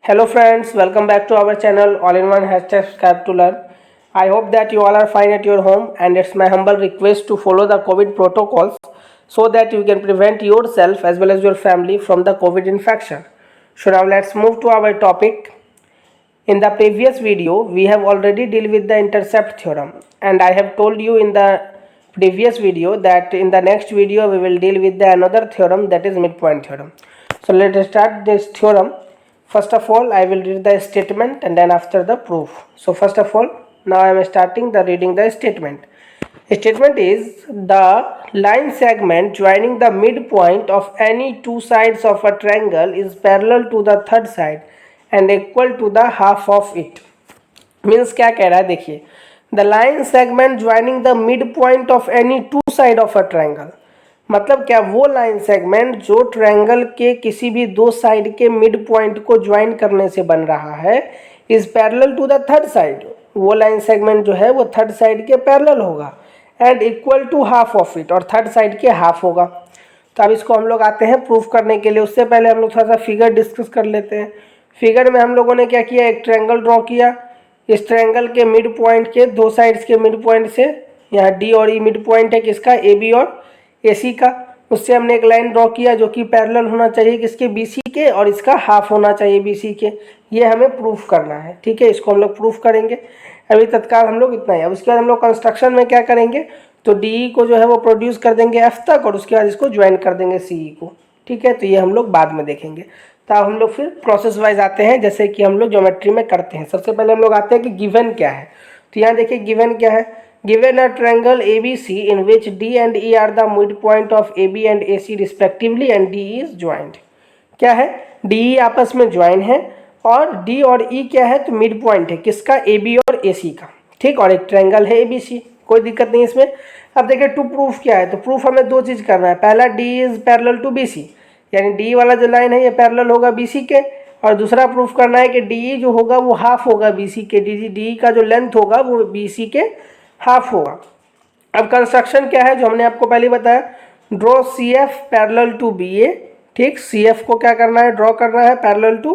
Hello friends, welcome back to our channel All-in-One Hashtag Subscribe to Learn. I hope that you all are fine at your home, and it's my humble request to follow the COVID protocols so that you can prevent yourself as well as your family from the COVID infection. So now let's move to our topic. In the previous video, we have already dealt with the intercept theorem, and I have told you in the previous video that in the next video we will deal with the another theorem, that is midpoint theorem. So let us start this theorem. First of all, I will read the statement and then after the proof. So first of all, now I am starting the reading the statement. Statement is the line segment joining the midpoint of any two sides of a triangle is parallel to the third side and equal to the half of it. Means क्या कह रहा है देखिए, the line segment joining the midpoint of any two side of a triangle, मतलब क्या वो line segment जो triangle के किसी भी दो साइड के मिड पॉइंट को ज्वाइन करने से बन रहा है is parallel to the third side, वो लाइन सेगमेंट जो है वो थर्ड साइड के पैरेलल होगा and equal to half of it, और थर्ड साइड के हाफ होगा. तो अब इसको हम लोग आते हैं प्रूफ करने के लिए. उससे पहले हम लोग थोड़ा सा फिगर डिस्कस कर लेते हैं. फिगर में हम लोगों ने क्या किया, एक ट्रायंगल ड्रॉ किया. इस ट्रायंगल के मिड पॉइंट के दो साइड्स के मिड पॉइंट से, यहाँ डी और ई मिड पॉइंट है किसका, ए बी और ए सी का, उससे हमने एक लाइन ड्रॉ किया जो कि पैरेलल होना चाहिए किसके, बी सी के, और इसका हाफ होना चाहिए बी सी के. ये हमें प्रूफ करना है. ठीक है, इसको हम लोग प्रूफ करेंगे. अभी तत्काल हम लोग इतना ही. अब उसके बाद हम लोग कंस्ट्रक्शन में क्या करेंगे, तो डी को जो है वो प्रोड्यूस कर देंगे एफ तक, और उसके बाद इसको ज्वाइन कर देंगे सी को. ठीक है, तो ये हम लोग बाद में देखेंगे. तो अब हम लोग फिर प्रोसेस वाइज आते हैं, जैसे कि हम लोग ज्योमेट्री में करते हैं. सबसे पहले हम लोग आते हैं कि गिवन क्या है. तो यहाँ देखिए गिवन क्या है, given a triangle ABC in which D and E are the midpoint of AB and AC respectively and D is joint. क्या है, DE आपस में ज्वाइन है और D और E क्या है, तो मिड पॉइंट है किसका, AB और AC का. ठीक, और एक ट्रायंगल है ABC, कोई दिक्कत नहीं इसमें. अब देखिए टू प्रूफ क्या है, तो प्रूफ हमें दो चीज़ करना है. पहला D is parallel to BC, यानी डी वाला जो लाइन है ये पैरेलल होगा बीसी के, और दूसरा प्रूफ करना है कि डी जो होगा वो हाफ होगा बीसी के. डी का जो लेंथ होगा वो बीसी के हाफ होगा. अब कंस्ट्रक्शन क्या है जो हमने आपको पहले बताया, draw C F parallel to B A. ठीक, सी एफ को क्या करना है, ड्रॉ करना है पैरेलल टू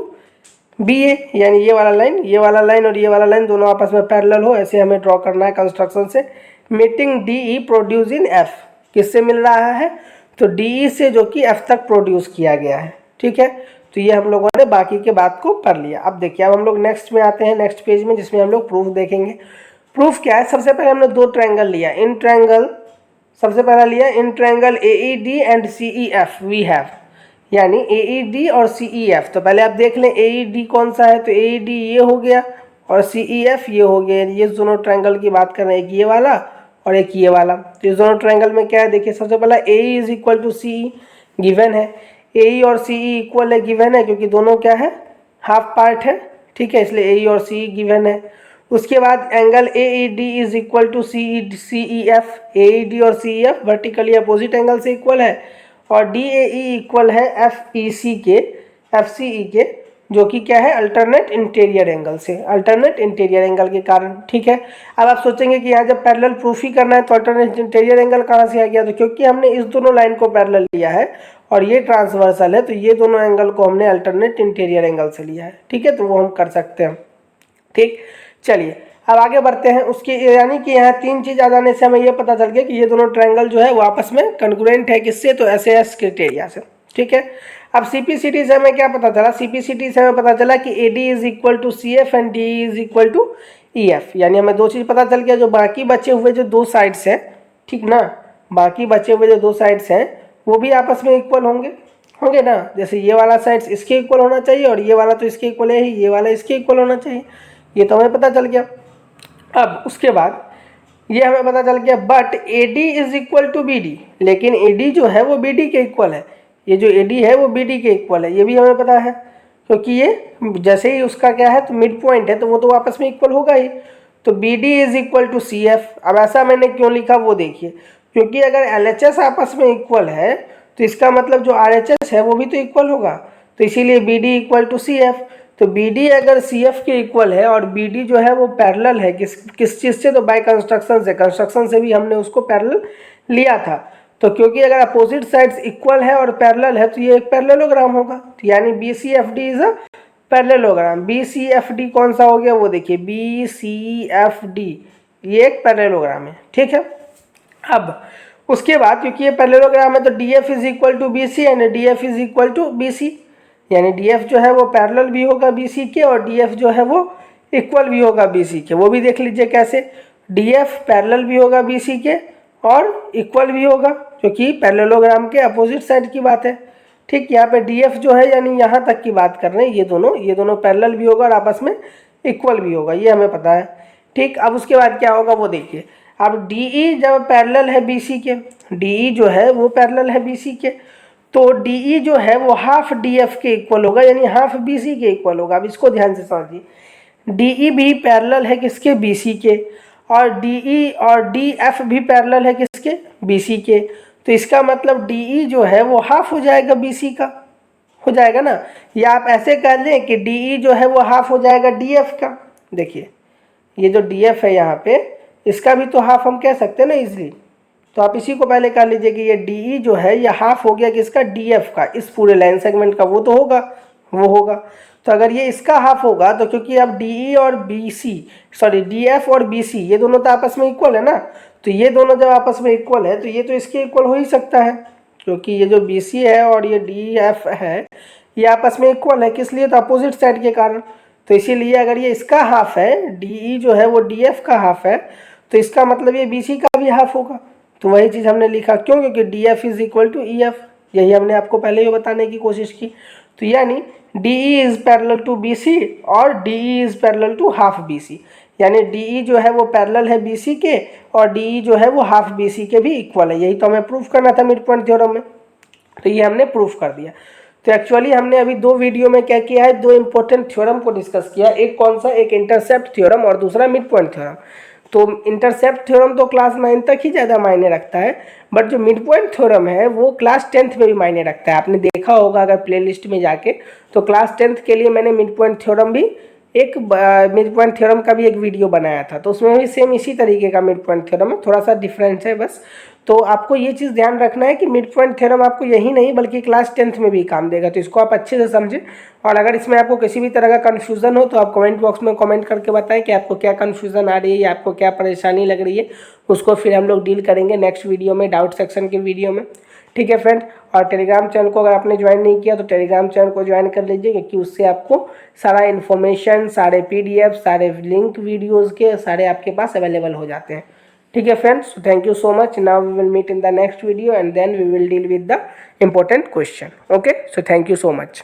बी ए, यानी ये वाला लाइन और ये वाला लाइन दोनों आपस में पैरेलल हो, ऐसे हमें ड्रॉ करना है कंस्ट्रक्शन से. Meeting D E produce in F, किससे मिल रहा है, तो डी से जो कि एफ तक प्रोड्यूस किया गया है. ठीक है, तो ये हम लोगों ने बाकी के बात को पढ़ लिया. अब देखिए, अब हम लोग नेक्स्ट में आते हैं, नेक्स्ट पेज में, जिसमें हम लोग प्रूफ देखेंगे. प्रूफ क्या है, सबसे पहले हमने दो ट्रायंगल लिया. इन ट्रायंगल सबसे पहला लिया in triangle AED and CEF we have, यानी AED और CEF. तो पहले आप देख लें AED कौन सा है, तो AED ये हो गया और CEF ये हो गया. ये दोनों ट्रायंगल की बात कर रहे हैं, एक ये वाला और एक ये वाला. तो इस दोनों ट्रायंगल में क्या है, देखिए सबसे पहला AE is equal to CE given है. AE और CE इक्वल है, गिवन है, क्योंकि दोनों क्या है, हाफ पार्ट है. ठीक है, इसलिए AE और CE गिवन है. उसके बाद angle AED is equal to CEF. AED और CEF वर्टिकली अपोजिट एंगल से इक्वल है, और DAE इक्वल है FCE के, जो कि क्या है, अल्टरनेट इंटीरियर एंगल से, अल्टरनेट इंटीरियर एंगल के कारण. ठीक है, अब आप सोचेंगे कि यहाँ जब पैरेलल प्रूफ ही करना है तो अल्टरनेट इंटीरियर एंगल कहाँ से आ गया, तो क्योंकि हमने इस दोनों लाइन को पैरेलल लिया है और ये ट्रांसवर्सल है, तो ये दोनों एंगल को हमने अल्टरनेट इंटीरियर एंगल से लिया है. ठीक है, तो वो हम कर सकते हैं. ठीक, चलिए अब आगे बढ़ते हैं. उसके यानी कि यहाँ तीन चीज़ आ जाने से हमें ये पता चल गया कि ये दोनों ट्रायंगल जो है वो आपस में कंग्रुएंट है किससे, तो SAS क्राइटेरिया से. ठीक है, अब CPCT से हमें क्या पता चला, CPCT से हमें पता चला कि AD is equal to CF and DE is equal to EF. यानी हमें दो चीज़ पता चल गया, जो बाकी बचे हुए जो दो साइड्स हैं, ठीक ना, बाकी बचे हुए जो दो साइड्स हैं वो भी आपस में इक्वल होंगे ना. जैसे ये वाला साइड्स इसके इक्वल होना चाहिए और ये वाला तो इसके इक्वल है ही, ये वाला इसके इक्वल होना चाहिए. ये तो हमें पता चल गया. अब उसके बाद ये हमें पता चल गया, but AD is equal to BD, लेकिन AD जो है वो BD के इक्वल है. ये जो AD है वो BD के इक्वल है, ये भी हमें पता है, क्योंकि ये जैसे ही उसका क्या है, तो मिड पॉइंट है, तो वो तो आपस में इक्वल होगा ही. तो BD is equal to CF. अब ऐसा मैंने क्यों लिखा वो देखिए, क्योंकि अगर LHS आपस में इक्वल है तो इसका मतलब जो RHS है वो भी तो इक्वल होगा, तो इसीलिए BD इक्वल टू CF. तो BD अगर CF के इक्वल है और BD जो है वो पैरेलल है किस चीज़ से, तो बाय कंस्ट्रक्शन से भी हमने उसको पैरेलल लिया था. तो क्योंकि अगर अपोजिट साइड्स इक्वल है और पैरेलल है तो ये एक पैरेललोग्राम होगा, तो यानी BCFD is a parallelogram BCFD कौन सा हो गया, वो देखिए BCFD, ये एक पैरेललोग्राम है, ठीक है। अब उसके बाद क्योंकि ये पैरेललोग्राम है तो DF is equal to BC and DF is equal to BC, यानी DF जो है वो पैरेलल भी होगा BC के और DF जो है वो इक्वल भी होगा BC के। वो भी देख लीजिए कैसे, DF पैरेलल भी होगा BC के और इक्वल भी होगा, क्योंकि पैरेललोग्राम के अपोजिट साइड की बात है, ठीक। यहाँ पे DF जो है यानी यहाँ तक की बात कर रहे हैं, ये दोनों पैरेलल भी होगा और आपस में इक्वल भी होगा, ये हमें पता है, ठीक। अब उसके बाद क्या होगा वो देखिए, अब DE जब पैरेलल है BC के, DE जो है वो पैरेलल है BC के, तो DE जो है वो हाफ DF के इक्वल होगा, यानी हाफ BC के इक्वल होगा। अब इसको ध्यान से समझिए, DE भी पैरेलल है किसके, BC के, और DE और DF भी पैरेलल है किसके, BC के, तो इसका मतलब DE जो है वो हाफ हो जाएगा BC का, हो जाएगा ना। या आप ऐसे कर लें कि DE जो है वो हाफ हो जाएगा DF का। देखिए ये जो DF है यहाँ पे, इसका भी तो हाफ हम कह सकते हैं ना इजीली, तो आप इसी को पहले कर लीजिए कि ये DE जो है ये हाफ हो गया किसका, DF का, इस पूरे लाइन सेगमेंट का, वो तो होगा, वो होगा। तो अगर ये इसका हाफ होगा तो क्योंकि अब DE और BC, सॉरी DF और BC ये दोनों तो आपस में इक्वल है ना, तो ये दोनों जब आपस में इक्वल है तो ये तो इसके इक्वल हो ही सकता है, क्योंकि ये जो BC है और ये DF है ये आपस में इक्वल है, किस लिए, तो अपोजिट साइड के कारण। तो इसीलिए अगर ये इसका हाफ है, DE जो है वो DF का हाफ है, तो इसका मतलब ये BC का भी हाफ होगा। तो वही चीज़ हमने लिखा, क्यों, क्योंकि DF is equal to EF, यही हमने आपको पहले ही बताने की कोशिश की। तो यानी DE is parallel to BC और DE is parallel to half BC, यानी DE जो है वो पैरेलल है BC के और DE जो है वो हाफ BC के भी इक्वल है। यही तो हमें प्रूफ करना था मिड पॉइंट थ्योरम में, तो ये हमने प्रूफ कर दिया। तो एक्चुअली हमने अभी दो वीडियो में क्या किया है, दो इंपॉर्टेंट थ्योरम को डिस्कस किया, एक कौन सा, एक इंटरसेप्ट थ्योरम और दूसरा मिड पॉइंट थ्योरम। तो इंटरसेप्ट थ्योरम तो क्लास 9 तक ही ज़्यादा मायने रखता है, बट जो मिड पॉइंट थ्योरम है वो क्लास 10th में भी मायने रखता है। आपने देखा होगा अगर प्लेलिस्ट में जाके, तो क्लास 10th के लिए मैंने मिड पॉइंट थ्योरम भी एक मिड पॉइंट थ्योरम का भी एक वीडियो बनाया था, तो उसमें भी सेम इसी तरीके का मिड पॉइंट थ्योरम है, थोड़ा सा डिफरेंस है बस। तो आपको ये चीज़ ध्यान रखना है कि मिड पॉइंट थ्योरम आपको यही नहीं बल्कि क्लास 10th में भी काम देगा, तो इसको आप अच्छे से समझें। और अगर इसमें आपको किसी भी तरह का कन्फ्यूज़न हो तो आप कमेंट बॉक्स में कमेंट करके बताएं कि आपको क्या कन्फ्यूज़न आ रही है या आपको क्या परेशानी लग रही है, उसको फिर हम लोग डील करेंगे नेक्स्ट वीडियो में, डाउट सेक्शन के वीडियो में, ठीक है फ्रेंड। और टेलीग्राम चैनल को अगर आपने ज्वाइन नहीं किया तो टेलीग्राम चैनल को ज्वाइन कर लीजिए, क्योंकि उससे आपको सारा इन्फॉर्मेशन, सारे PDF, सारे लिंक वीडियोज़ के सारे आपके पास अवेलेबल हो जाते हैं, ठीक है friends. Thank you so much. Now we will meet in the next video and then we will deal with the important question. Okay, so thank you so much.